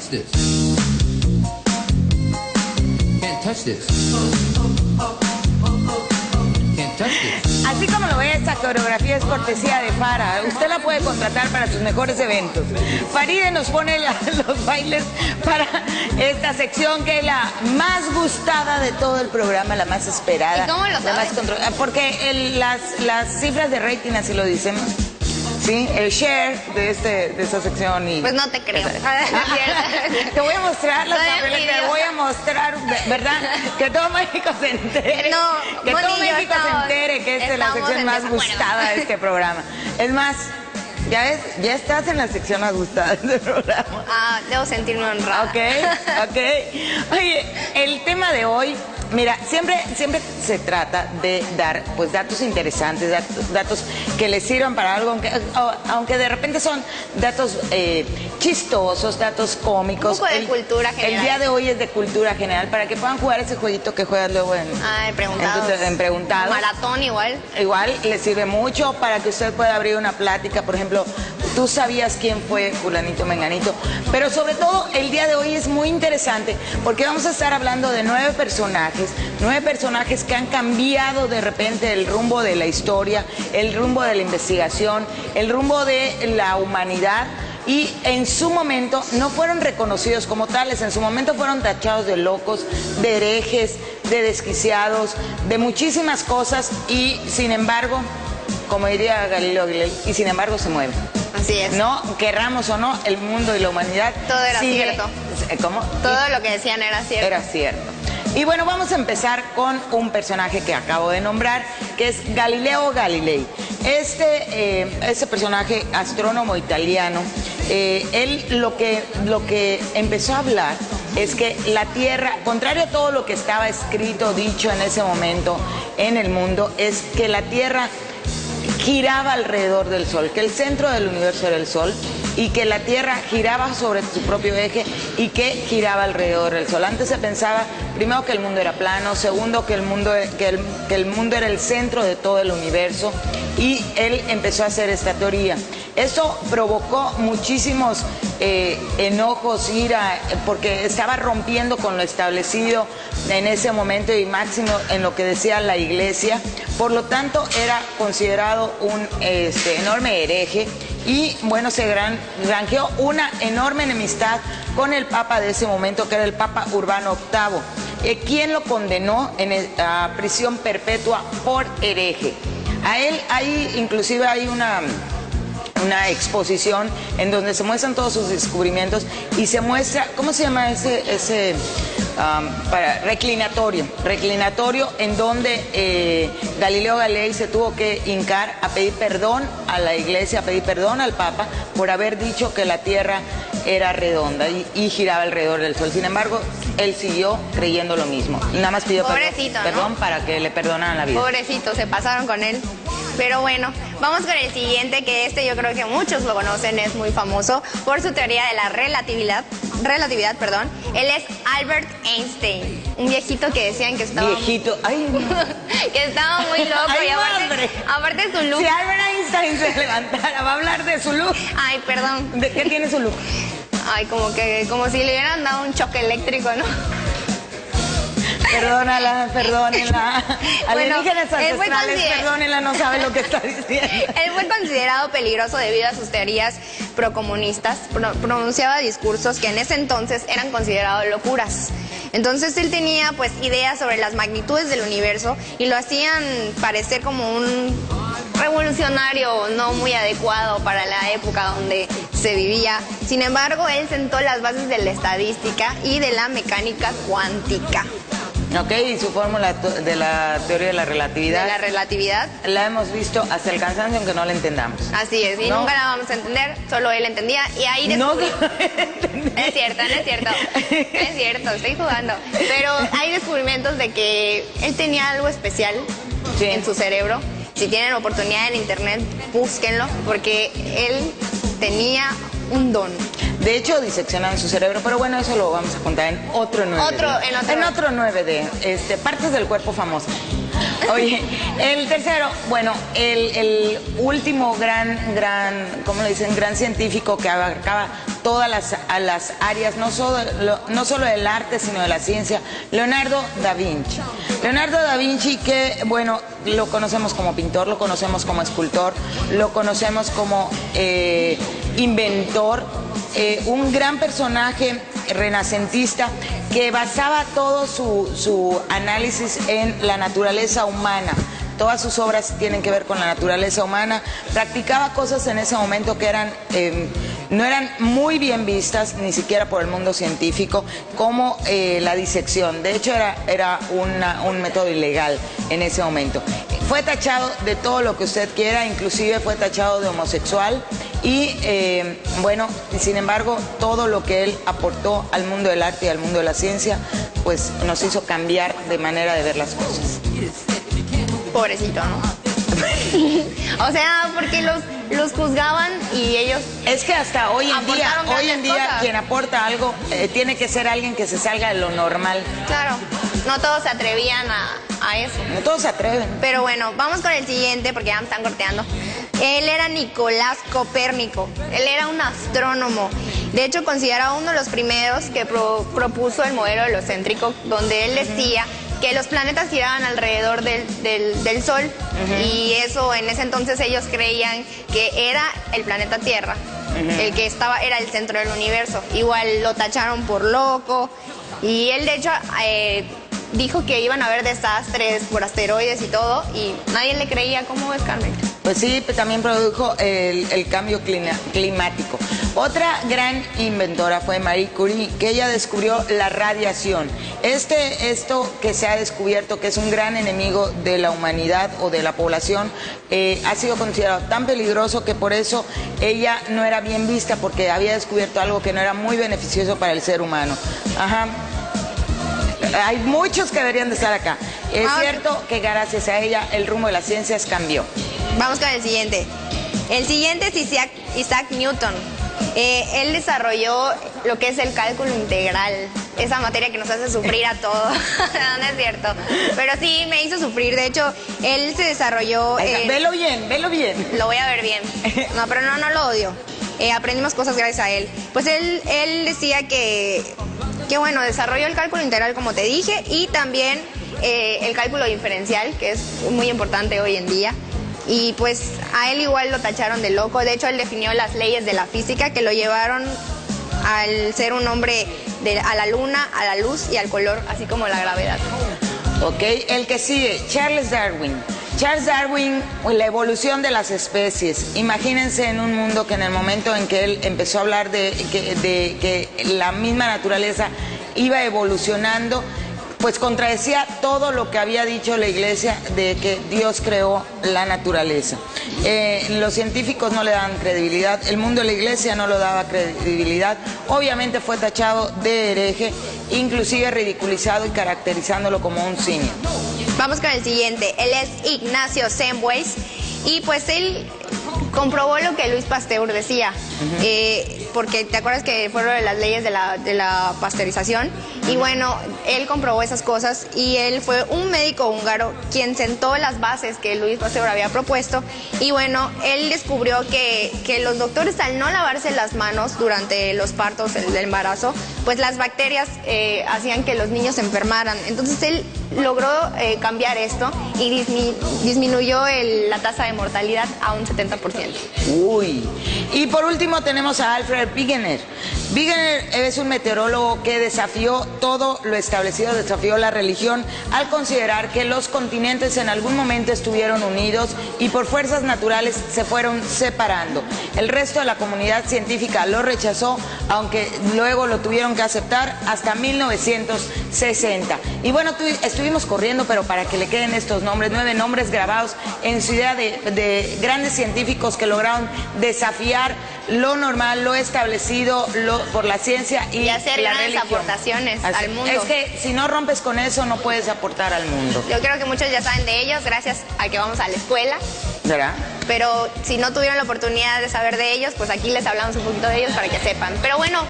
touch this. Can't touch this. Can't touch this. Así como lo ve, esta coreografía es cortesía de Fara. Usted la puede contratar para sus mejores eventos. Faride nos pone los bailes para esta sección que es la más gustada de todo el programa, la más esperada. ¿Y cómo lo sabes? Porque las cifras de rating así lo dicen. Sí, el share de esta sección y... Pues no te creo. Te voy a mostrar las papeles, te voy a mostrar, ¿verdad? Que todo México se entere. No, que todo México se entere que esta es la sección más gustada de este programa. Es más, ya ves, ya estás en la sección más gustada de este programa. Ah, debo sentirme honrada. Ok. Oye, el tema de hoy... Mira, siempre se trata de dar pues datos interesantes, datos que les sirvan para algo, aunque de repente son datos chistosos, datos cómicos. Un poco de cultura general. El día de hoy es de cultura general, para que puedan jugar ese jueguito que juegas luego en Preguntados. Maratón igual. Igual les sirve mucho para que usted pueda abrir una plática, por ejemplo, tú sabías quién fue fulanito menganito, pero sobre todo el día de hoy es muy interesante porque vamos a estar hablando de 9 personajes que han cambiado de repente el rumbo de la historia, el rumbo de la investigación, el rumbo de la humanidad. Y en su momento no fueron reconocidos como tales, en su momento fueron tachados de locos, de herejes, de desquiciados, de muchísimas cosas y sin embargo, como diría Galileo Galilei, y sin embargo se mueven. Así es. No, querramos o no, el mundo y la humanidad todo era cierto. ¿Cómo? Todo lo que decían era cierto. Era cierto. Y bueno, vamos a empezar con un personaje que acabo de nombrar, que es Galileo Galilei. Este personaje astrónomo italiano, él lo que empezó a hablar es que la Tierra, contrario a todo lo que estaba escrito, dicho en ese momento en el mundo, es que la Tierra giraba alrededor del Sol, que el centro del universo era el Sol y que la Tierra giraba sobre su propio eje y que giraba alrededor del Sol. Antes se pensaba, primero, que el mundo era plano, segundo, que el mundo era el centro de todo el universo, y él empezó a hacer esta teoría. Esto provocó muchísimos enojos, ira, porque estaba rompiendo con lo establecido en ese momento y máximo en lo que decía la Iglesia. Por lo tanto, era considerado un enorme hereje y, bueno, se granjeó una enorme enemistad con el Papa de ese momento, que era el Papa Urbano VIII, quien lo condenó a prisión perpetua por hereje. A él inclusive hay una exposición en donde se muestran todos sus descubrimientos y se muestra, ¿cómo se llama reclinatorio en donde Galileo Galilei se tuvo que hincar a pedir perdón a la Iglesia, a pedir perdón al Papa por haber dicho que la Tierra era redonda y giraba alrededor del Sol. Sin embargo, él siguió creyendo lo mismo. Nada más pidió perdón, ¿no? Para que le perdonaran la vida. Pobrecito, se pasaron con él. Pero bueno, vamos con el siguiente, que yo creo que muchos lo conocen, es muy famoso por su teoría de la relatividad, Él es Albert Einstein, un viejito que decían que estaba... Viejito, ay, que estaba muy loco. Ay, y aparte su look... Si Albert Einstein se levantara, va a hablar de su look. Ay, perdón. ¿De qué tiene su look? Ay, como si le hubieran dado un choque eléctrico, ¿no? Perdónenla. Alienígenas ancestrales, perdónenla, no sabe lo que está diciendo. Él fue considerado peligroso debido a sus teorías procomunistas. Pronunciaba discursos que en ese entonces eran considerados locuras. Entonces él tenía pues ideas sobre las magnitudes del universo y lo hacían parecer como un revolucionario no muy adecuado para la época donde se vivía. Sin embargo, él sentó las bases de la estadística y de la mecánica cuántica. Ok, y su fórmula de la teoría de la relatividad. De la relatividad. La hemos visto hasta el cansancio, aunque no la entendamos. Así es, y nunca la vamos a entender, solo él entendía, y ahí descubrí... No es cierto. Es cierto, estoy jugando. Pero hay descubrimientos de que él tenía algo especial en su cerebro. Si tienen oportunidad en internet, búsquenlo, porque él tenía un don. De hecho, diseccionaban su cerebro, pero bueno, eso lo vamos a contar en otro 9D. En otro 9D, partes del cuerpo famosas. Oye, el tercero, bueno, el último gran, ¿cómo le dicen? Gran científico que abarcaba todas las áreas, no solo del arte, sino de la ciencia, Leonardo da Vinci. Leonardo da Vinci, que, bueno, lo conocemos como pintor, lo conocemos como escultor, lo conocemos como inventor, un gran personaje renacentista que basaba todo su análisis en la naturaleza humana. Todas sus obras tienen que ver con la naturaleza humana. Practicaba cosas en ese momento que no eran muy bien vistas, ni siquiera por el mundo científico, como la disección. De hecho, era un método ilegal en ese momento. Fue tachado de todo lo que usted quiera, inclusive fue tachado de homosexual. Y bueno, sin embargo, todo lo que él aportó al mundo del arte y al mundo de la ciencia, pues nos hizo cambiar de manera de ver las cosas. Pobrecito, ¿no? O sea, porque los juzgaban y ellos... Es que hasta hoy en día cosas. Quien aporta algo tiene que ser alguien que se salga de lo normal. Claro, no todos se atrevían a eso. No todos se atreven. Pero bueno, vamos con el siguiente porque ya me están corteando. Él era Nicolás Copérnico. Él era un astrónomo. De hecho, considerado uno de los primeros que propuso el modelo heliocéntrico, donde él decía que los planetas giraban alrededor del Sol, y eso en ese entonces ellos creían que era el planeta Tierra, el que era el centro del universo. Igual lo tacharon por loco, y él de hecho dijo que iban a haber desastres por asteroides y todo, y nadie le creía. ¿Cómo ves, Carmen? Pues sí, también produjo el cambio climático. Otra gran inventora fue Marie Curie, que ella descubrió la radiación. Esto que se ha descubierto, que es un gran enemigo de la humanidad o de la población, ha sido considerado tan peligroso que por eso ella no era bien vista, porque había descubierto algo que no era muy beneficioso para el ser humano. Ajá. Hay muchos que deberían de estar acá. Es cierto que gracias a ella el rumbo de las ciencias cambió. Vamos con el siguiente. El siguiente es Isaac Newton. Él desarrolló lo que es el cálculo integral, esa materia que nos hace sufrir a todos. No, no es cierto, pero sí me hizo sufrir. De hecho, él se desarrolló... Velo bien. Lo voy a ver bien. No, pero no lo odio. Aprendimos cosas gracias a él. Pues él decía que bueno, desarrolló el cálculo integral, como te dije, y también el cálculo diferencial, que es muy importante hoy en día. Y pues a él igual lo tacharon de loco. De hecho, él definió las leyes de la física que lo llevaron al ser un hombre a la luna, a la luz y al color, así como la gravedad. Ok, el que sigue, Charles Darwin. Charles Darwin, la evolución de las especies. Imagínense en un mundo que en el momento en que él empezó a hablar de que la misma naturaleza iba evolucionando, pues contradecía todo lo que había dicho la Iglesia de que Dios creó la naturaleza. Los científicos no le daban credibilidad, el mundo de la Iglesia no lo daba credibilidad. Obviamente fue tachado de hereje, inclusive ridiculizado y caracterizándolo como un simio. Vamos con el siguiente. Él es Ignacio Semmelweis, y pues él comprobó lo que Luis Pasteur decía, porque te acuerdas que fueron de las leyes de la pasteurización, y bueno, él comprobó esas cosas, y él fue un médico húngaro quien sentó las bases que Luis Pasteur había propuesto. Y bueno, él descubrió que los doctores, al no lavarse las manos durante los partos del embarazo, pues las bacterias hacían que los niños se enfermaran. Entonces él logró cambiar esto y disminuyó la tasa de mortalidad a un 70%. Uy. Y por último tenemos a Alfred Wegener. Wegener es un meteorólogo que desafió todo lo establecido, desafió la religión al considerar que los continentes en algún momento estuvieron unidos y por fuerzas naturales se fueron separando. El resto de la comunidad científica lo rechazó, aunque luego lo tuvieron que aceptar hasta 1960. Y bueno, estuvimos corriendo, pero para que le queden estos nombres, 9 nombres grabados en su idea de grandes científicos que lograron desafiar lo normal, lo establecido por la ciencia y hacer la grandes religión. Aportaciones al mundo. Es que si no rompes con eso, no puedes aportar al mundo. Yo creo que muchos ya saben de ellos gracias a que vamos a la escuela. ¿Verdad? Pero si no tuvieron la oportunidad de saber de ellos, pues aquí les hablamos un poquito de ellos para que sepan. Pero bueno.